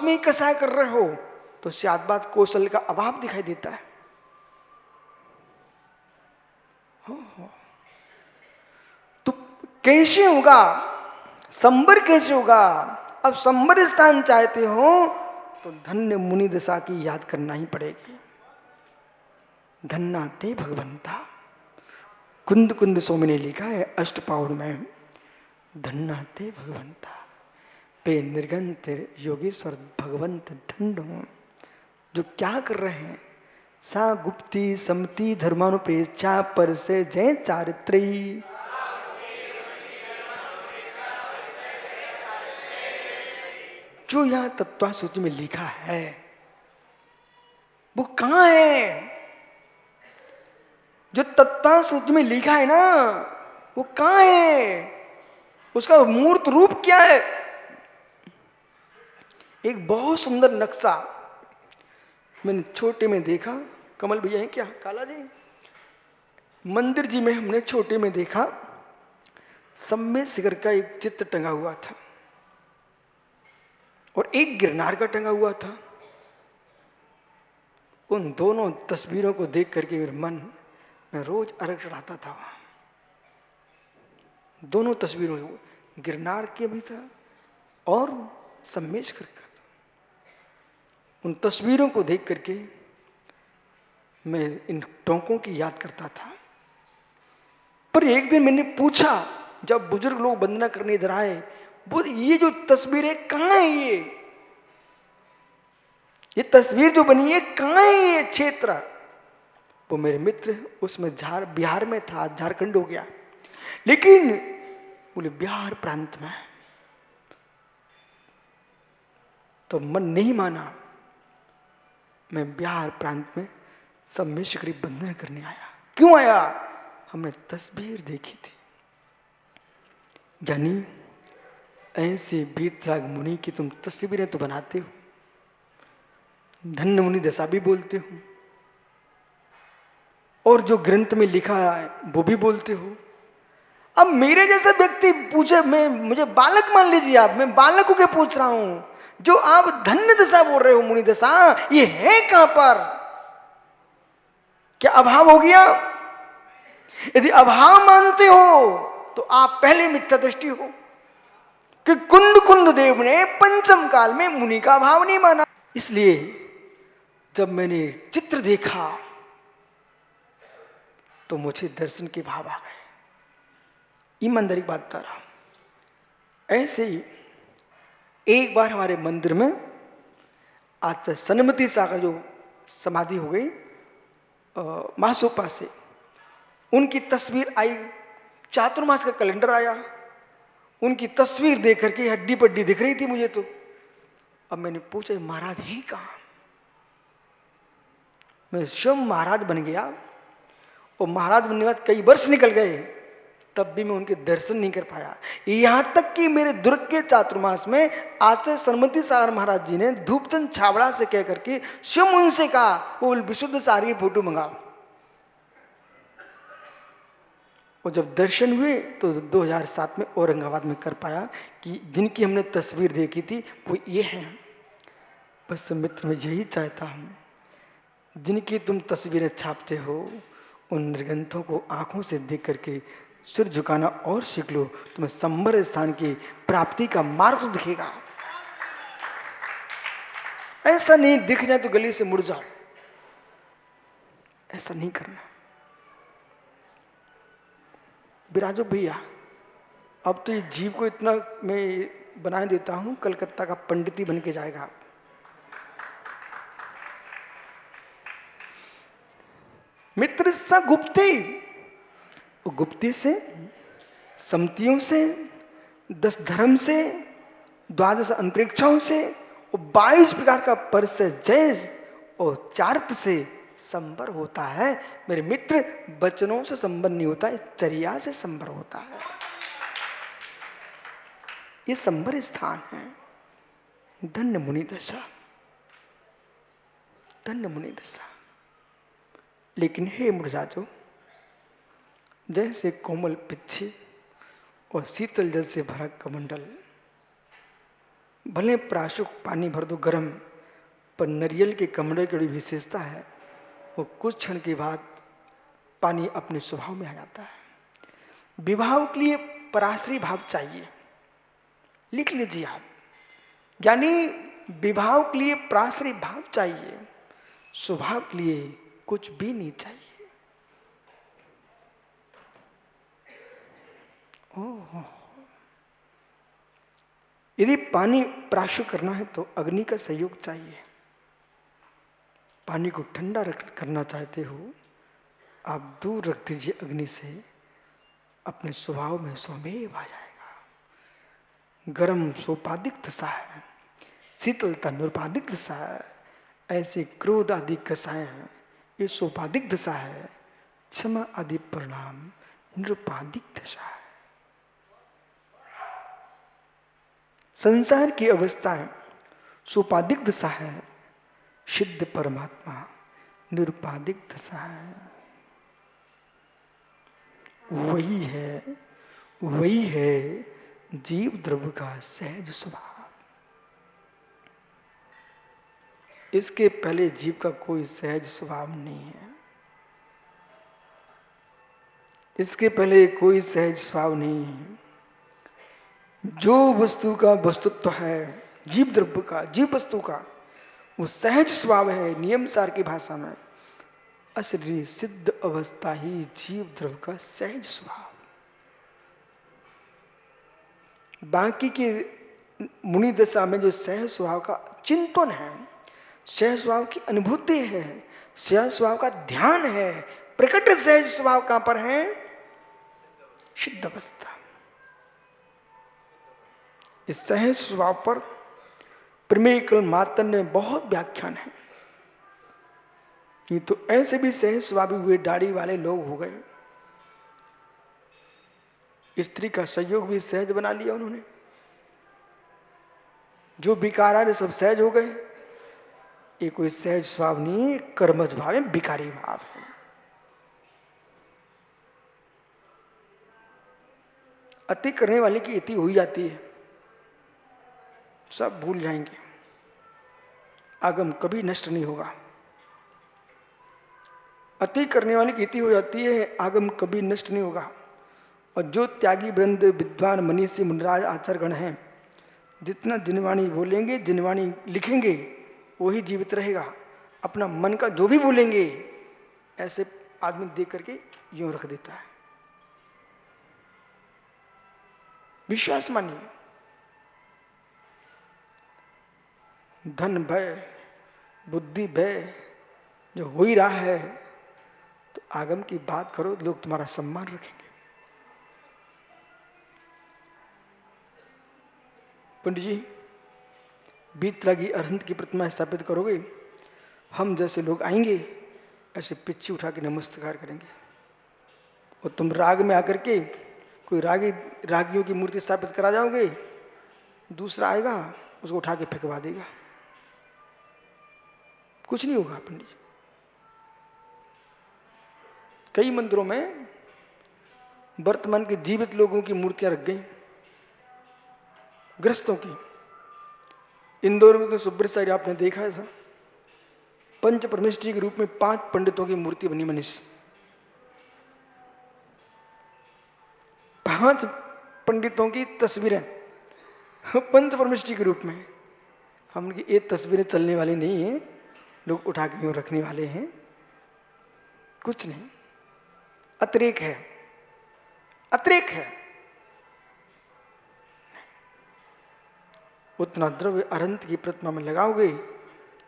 में ही कसाय कर रहे हो तो स्यादबाद कौशल का अभाव दिखाई देता है। तो कैसे होगा संबर, कैसे होगा? अब संबर स्थान चाहते हो तो धन्य मुनि दशा की याद करना ही पड़ेगी। धन्ना ते भगवंता, कुंद कुंद स्वामी ने लिखा है अष्टपाउर में, धन्ना ते भगवंता पे निर्गंत योगेश्वर भगवंत धन्य हो। जो क्या कर रहे हैं? सा गुप्ती समति धर्मानुप्रेक्षा पर से जय चारित्री। जो यह तत्व सूची में लिखा है वो कहां है? जो तत्व सूची में लिखा है ना वो कहां है? उसका मूर्त रूप क्या है? एक बहुत सुंदर नक्शा मैंने छोटे में देखा। कमल भैया है क्या? काला जी, मंदिर जी में हमने छोटे में देखा, सम्मेद शिखर का एक चित्र टंगा हुआ था और एक गिरनार का टंगा हुआ था। उन दोनों तस्वीरों को देख करके मेरे मन में रोज अर्घ चढ़ाता था। दोनों तस्वीरों, गिरनार के भी था और सम्मेद शिखर का। उन तस्वीरों को देख करके मैं इन टोंकों की याद करता था। पर एक दिन मैंने पूछा, जब बुजुर्ग लोग वंदना करने इधर आए, वो ये जो तस्वीर है कहां है? ये तस्वीर जो बनी है कहां है? ये क्षेत्र? वो मेरे मित्र उसमें बिहार में था, झारखंड हो गया, लेकिन बोले बिहार प्रांत में। तो मन नहीं माना, मैं बिहार प्रांत में सम्मेद शिखर वंदना करने आया। क्यों आया? हमने तस्वीर देखी थी। यानी ऐसे वीतराग मुनि की तुम तस्वीरें तो बनाते हो, धन्य मुनि दशा भी बोलते हो, और जो ग्रंथ में लिखा है वो भी बोलते हो। अब मेरे जैसा व्यक्ति पूछे, मुझे बालक मान लीजिए आप, मैं बालक के पूछ रहा हूं, जो आप धन्य दशा बोल रहे हो, मुनि दशा, ये है कहां पर? क्या अभाव हो गया? यदि अभाव मानते हो तो आप पहले मिथ्या दृष्टि हो कि कुंद कुंद देव ने पंचम काल में मुनि का अभाव नहीं माना। इसलिए जब मैंने चित्र देखा तो मुझे दर्शन के भाव आ गए। ईमानदारी बात बता रहा हूं। ऐसे ही एक बार हमारे मंदिर में आचार्य सन्मति शाह का जो समाधि हो गई महासोपा से, उनकी तस्वीर आई, चातुर्मास का कैलेंडर आया, उनकी तस्वीर देख करके हड्डी पड्डी दिख रही थी मुझे। तो अब मैंने पूछा महाराज हैं कहां? मैं स्वयं महाराज बन गया और महाराज बनने के बाद कई वर्ष निकल गए, तब भी मैं उनके दर्शन नहीं कर पाया। यहां तक कि मेरे दुर्ग के चातुर्मास में आचार्य सन्मति सागर महाराज जी ने धूपचंद छाबड़ा से कह करके स्वयं उनसे कहा वो विशुद्ध सारी की फोटो मंगाओ। और जब दर्शन हुए तो 2007 में औरंगाबाद में कर पाया कि जिनकी हमने तस्वीर देखी थी वो ये है। बस मित्र मैं यही चाहता हूँ, जिनकी तुम तस्वीरें छापते हो उन निर्ग्रंथों को आंखों से देख करके सिर झुकाना और सीख लो, तुम्हें संबर स्थान की प्राप्ति का मार्ग तो दिखेगा। ऐसा नहीं दिख जाए तो गली से मुड़ जाओ, ऐसा नहीं करना। विराजो भैया, अब तो ये जीव को इतना मैं बना देता हूं, कलकत्ता का पंडित ही बन के जाएगा आप। मित्र सा गुप्ती, गुप्ती से, समतियों से, 10 धर्म से, 12 अनुप्रेक्षाओं से और 22 प्रकार का परस्य जैज और चार्थ से संबर होता है। मेरे मित्र, वचनों से संबर नहीं होता है, चर्या से संबर होता है। ये संबर स्थान है। धन्य मुनि दशा, धन्य मुनि दशा। लेकिन हे मुनिराजो, जैसे कोमल पिच्छे और शीतल जल से भरा कमंडल, भले प्राशुक पानी भर दो गर्म, पर नारियल के कमरे की बड़ी विशेषता है, वो कुछ क्षण के बाद पानी अपने स्वभाव में आ जाता है। विवाह के लिए पराश्रय भाव चाहिए, लिख लीजिए आप, यानी विवाह के लिए पराश्रय भाव चाहिए, स्वभाव के लिए कुछ भी नहीं चाहिए। ओह, यदि पानी प्राशु करना है तो अग्नि का सहयोग चाहिए। पानी को ठंडा करना चाहते हो, आप दूर रख दीजिए अग्नि से, अपने स्वभाव में स्वमेव आ जाएगा। गर्म सोपाधिक दशा है, शीतलता निरुपाधिक दशा है, ऐसे क्रोध आदि कसाय हैं, ये सोपाधिक दशा है। क्षमा आदि परिणाम निरुपाधिक दशा है। संसार की अवस्थाएं सोपाधिक दशा है, सिद्ध परमात्मा निरुपाधिक दशा है। वही है जीव द्रव्य का सहज स्वभाव। इसके पहले जीव का कोई सहज स्वभाव नहीं है, इसके पहले कोई सहज स्वभाव नहीं है। जो वस्तु का वस्तुत्व है, जीव द्रव्य का, जीव वस्तु का, वो सहज स्वभाव है। नियम सार की भाषा में असली सिद्ध अवस्था ही जीव द्रव्य का सहज स्वभाव। बाकी के मुनि दशा में जो सहज स्वभाव का चिंतन है, सहज स्वभाव की अनुभूति है, सहज स्वभाव का ध्यान है, प्रकट सहज स्वभाव कहां पर है? सिद्ध अवस्था। इस सहज स्वभाव पर प्रमेय कल मार्तंड में बहुत व्याख्यान है। ये तो ऐसे भी सहज स्वभावी हुए दाढ़ी वाले लोग हो गए, स्त्री का सहयोग भी सहज बना लिया उन्होंने। जो विकारा ने सब सहज हो गए। ये कोई सहज स्वभाव नहीं, कर्मज भाव है, विकारी भाव है। अति करने वाले की इति हो ही जाती है, सब भूल जाएंगे, आगम कभी नष्ट नहीं होगा। अति करने वाले की इति हो जाती है, आगम कभी नष्ट नहीं होगा। और जो त्यागी वृंद, विद्वान, मनीषी, मुनिराज, आचार्यगण हैं, जितना जिनवाणी बोलेंगे, जिनवाणी लिखेंगे, वही जीवित रहेगा। अपना मन का जो भी बोलेंगे, ऐसे आदमी देख करके यूं रख देता है। विश्वास मानिए। धन भय, बुद्धि भय जो हो ही रहा है, तो आगम की बात करो, लोग तुम्हारा सम्मान रखेंगे। पंडित जी, बीतरागी अरहंत की प्रतिमा स्थापित करोगे, हम जैसे लोग आएंगे ऐसे पिच्ची उठा के नमस्कार करेंगे। और तुम राग में आकर के कोई रागियों की मूर्ति स्थापित करा जाओगे, दूसरा आएगा उसको उठा के फेंकवा देगा, कुछ नहीं होगा। पंडित जी, कई मंदिरों में वर्तमान के जीवित लोगों की मूर्तियां रख गई, ग्रस्तों की। इंदौर में तो सुब्रत साइड आपने देखा है, पंच परमेष्ठी के रूप में 5 पंडितों की मूर्ति बनी मनीष। 5 पंडितों की तस्वीरें पंच परमेष्ठी के रूप में। हमने ये तस्वीरें चलने वाली नहीं है, लोग उठा के यूं रखने वाले हैं, कुछ नहीं। अतिरेक है, अतिरेक है। उतना द्रव्य अरहंत की प्रतिमा में लगाओगे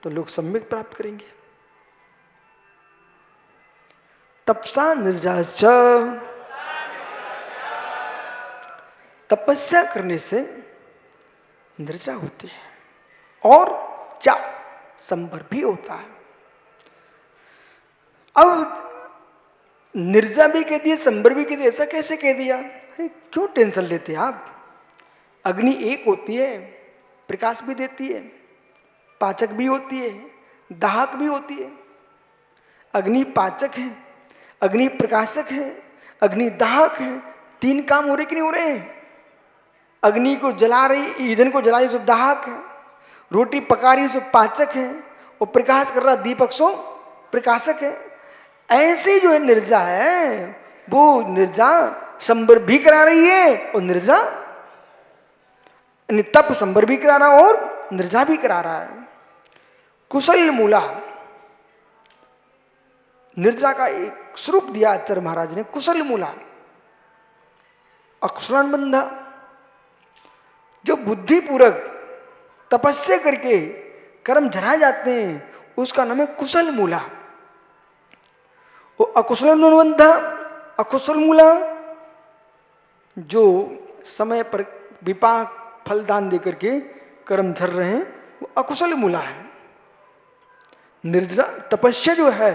तो लोग सम्यक प्राप्त करेंगे। तपसा निर्जाच, तपस्या करने से निर्जा होती है और चा संवर भी होता है। अब निर्जा भी कह दिया, संवर भी कह दिया, ऐसा कैसे कह दिया? अरे क्यों टेंशन लेते आप? अग्नि एक होती है, प्रकाश भी देती है, पाचक भी होती है, दाहक भी होती है। अग्नि पाचक है, अग्नि प्रकाशक है, अग्नि दाहक है। 3 काम हो रहे कि नहीं हो रहे हैं? अग्नि को जला रही, ईंधन को जला रही तो दाहक है, रोटी पका रही सो पाचक है, और प्रकाश कर रहा दीपक सो प्रकाशक है। ऐसे जो है निर्जा है, वो निर्जा संबर भी करा रही है और निर्जा तप संबर भी करा रहा और निर्जा भी करा रहा है। कुशल मूला, निर्जा का एक स्वरूप दिया आचार्य महाराज ने, कुशल मूला। अकुशलानुबंधा, जो बुद्धिपूर्वक तपस्या करके कर्म झराए जाते हैं, उसका नाम है कुशल मूला। वो अकुशलानुबंधा, अकुशल मूला, जो समय पर विपाक फलदान देकर के कर्म झर रहे हैं, वो अकुशल मूला है। निर्जरा तपस्या जो है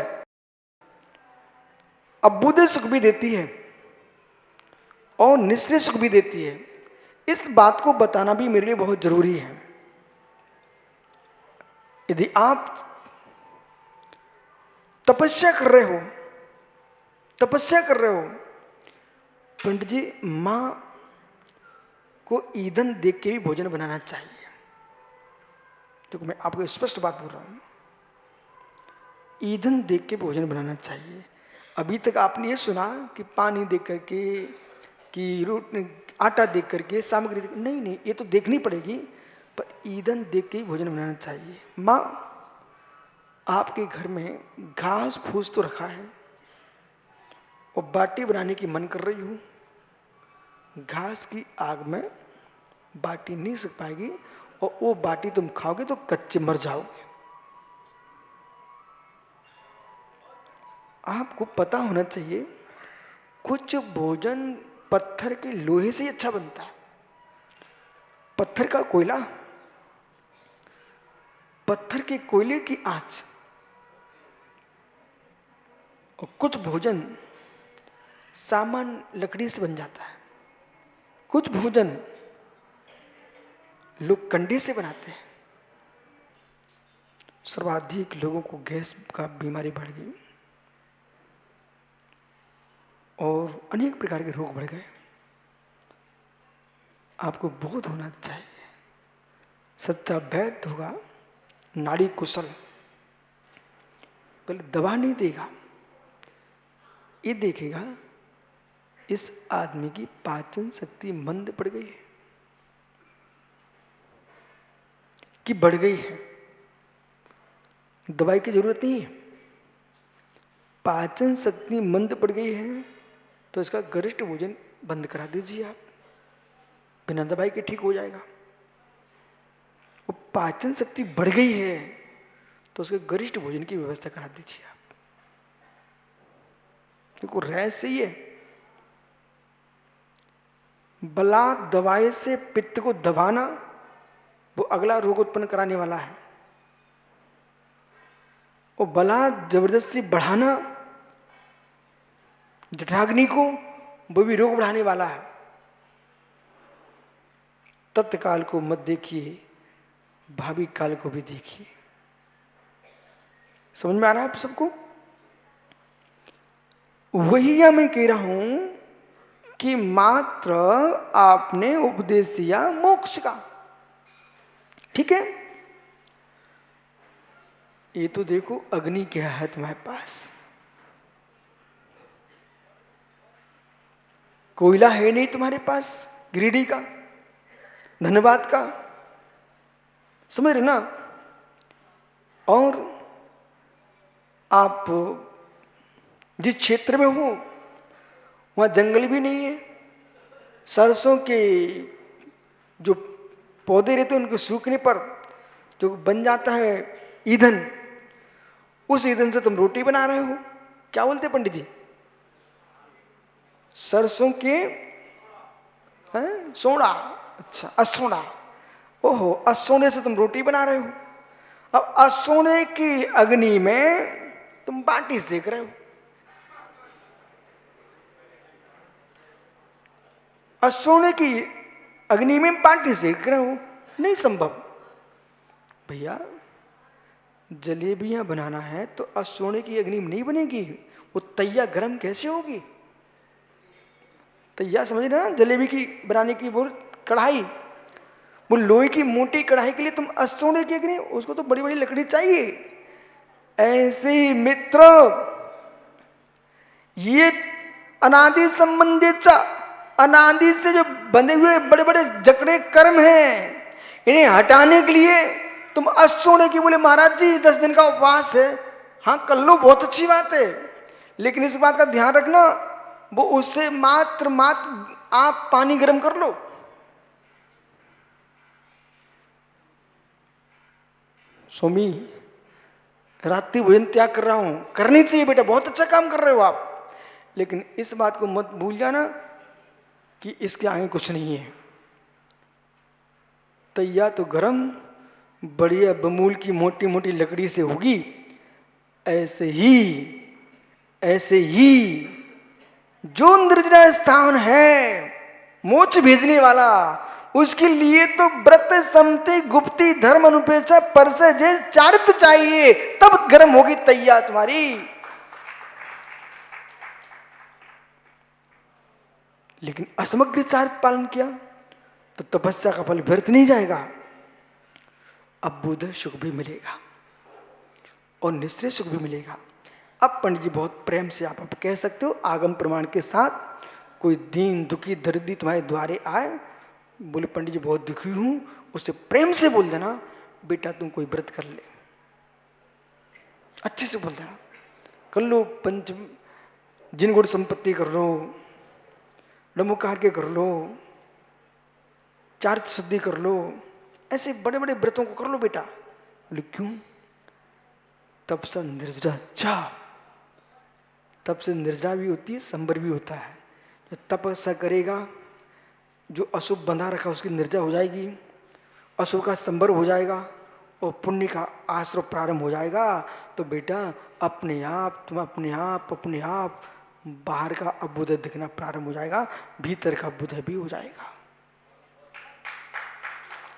अभ्युदय सुख भी देती है और निश्चय सुख भी देती है। इस बात को बताना भी मेरे लिए बहुत जरूरी है। यदि आप तपस्या कर रहे हो, पंडित जी, मां को ईंधन देख के भी भोजन बनाना चाहिए। देखो मैं आपको स्पष्ट बात बोल रहा हूं, ईंधन देख के भोजन बनाना चाहिए। अभी तक आपने ये सुना कि पानी देख करके, कि आटा देख करके, सामग्री देख, नहीं, ये तो देखनी पड़ेगी, पर ईंधन देख के ही भोजन बनाना चाहिए। माँ, आपके घर में घास फूस तो रखा है और बाटी बनाने की मन कर रही हूँ, घास की आग में बाटी नहीं सेक पाएगी और वो बाटी तुम खाओगे तो कच्चे मर जाओगे। आपको पता होना चाहिए, कुछ भोजन पत्थर के लोहे से ही अच्छा बनता है। पत्थर का कोयला, पत्थर के कोयले की आंच, और कुछ भोजन सामान्य लकड़ी से बन जाता है, कुछ भोजन लोग कंडे से बनाते हैं। सर्वाधिक लोगों को गैस का बीमारी बढ़ गई और अनेक प्रकार के रोग बढ़ गए। आपको बोध होना चाहिए, सच्चा वैद्य होगा, नाड़ी कुशल, पहले दवा नहीं देगा, ये देखेगा इस आदमी की पाचन शक्ति मंद पड़ गई है कि बढ़ गई है। दवाई की जरूरत नहीं है। पाचन शक्ति मंद पड़ गई है तो इसका गरिष्ठ भोजन बंद करा दीजिए आप, बिना दवाई के ठीक हो जाएगा। वो पाचन शक्ति बढ़ गई है तो उसके गरिष्ठ भोजन की व्यवस्था करा दीजिए आप। देखो रहस्य ये, बला दवाई से पित्त को दबाना वो अगला रोग उत्पन्न कराने वाला है, और बला जबरदस्ती बढ़ाना जठराग्नि को, वो भी रोग बढ़ाने वाला है। तत्काल को मत देखिए, भावी काल को भी देखिए। समझ में आ रहा है आप सबको? वही या मैं कह रहा हूं कि मात्र आपने उपदेश दिया मोक्ष का, ठीक है। ये तो देखो अग्नि क्या है तुम्हारे पास, कोयला है नहीं तुम्हारे पास गिरिडीह का, धन्यवाद का, समझ रहे ना। और आप जिस क्षेत्र में हो वहां जंगल भी नहीं है, सरसों के जो पौधे रहते हैं उनके सूखने पर जो बन जाता है ईंधन, उस ईंधन से तुम रोटी बना रहे हो। क्या बोलते पंडित जी? सरसों के सोडा, अच्छा असोडा, ओहो, असोडे से तुम रोटी बना रहे हो। अब असोडे की अग्नि में तुम बाटी सेक रहे हो। असोडे की अग्नि में बाटी सेक रहे हो, नहीं संभव भैया। जलेबियां बनाना है तो असोडे की अग्नि में नहीं बनेगी, वो तैया गर्म कैसे होगी? तैया समझ रहे ना, जलेबी की बनाने की बोल कढ़ाई, वो लोहे की मोटी कढ़ाई के लिए तुम असोड़े क्या करें, उसको तो बड़ी बड़ी लकड़ी चाहिए। ऐसे ही मित्र, ये अनादि संबंधित, अनादि से जो बंधे हुए बड़े बड़े जकड़े कर्म हैं, इन्हें हटाने के लिए तुम असोड़े की बोले महाराज जी 10 दिन का उपवास है, हाँ कर लो, बहुत अच्छी बात है, लेकिन इस बात का ध्यान रखना, वो उससे मात्र आप पानी गर्म कर लो। स्वामी रात्रि भोजन त्याग कर रहा हूं, करनी चाहिए बेटा, बहुत अच्छा काम कर रहे हो आप, लेकिन इस बात को मत भूल जाना कि इसके आगे कुछ नहीं है। तैया तो गरम बढ़िया बमूल की मोटी मोटी लकड़ी से होगी, ऐसे ही जो निर्जला स्थान है मोक्ष भेजने वाला, उसके लिए तो व्रत समति गुप्ती धर्म अनुपेक्षा पर से जे चारित्र चाहिए, तब गर्म होगी तैया तुम्हारी। लेकिन असमग्र चारित्र पालन किया तो तपस्या का फल व्यर्थ नहीं जाएगा, अब बुध सुख भी मिलेगा और निश्चय सुख भी मिलेगा। अब पंडित जी बहुत प्रेम से आप कह सकते हो आगम प्रमाण के साथ, कोई दीन दुखी दरिद्री तुम्हारे द्वारे आए, बोले पंडित जी बहुत दुखी हूं, उससे प्रेम से बोल देना बेटा तुम कोई व्रत कर ले, अच्छे से बोल देना, कर लो पंच जिन गुण संपत्ति कर लो, नमोकार के कर लो, चारित्र शुद्धि कर लो, ऐसे बड़े बड़े व्रतों को कर लो बेटा। बोले क्यों? तब से निर्जरा, तब से निर्जरा भी होती है, संबर भी होता है। जो तपस्या करेगा, जो अशुभ बंधा रखा उसकी निर्जरा हो जाएगी, अशुभ का संबर हो जाएगा और पुण्य का आश्रय प्रारंभ हो जाएगा। तो बेटा अपने आप बाहर का अभ्युदय दिखना प्रारंभ हो जाएगा, भीतर का अभ्युदय भी हो जाएगा।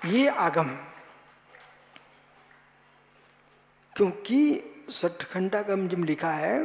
ये आगम, क्योंकि सठखंडा का जब लिखा है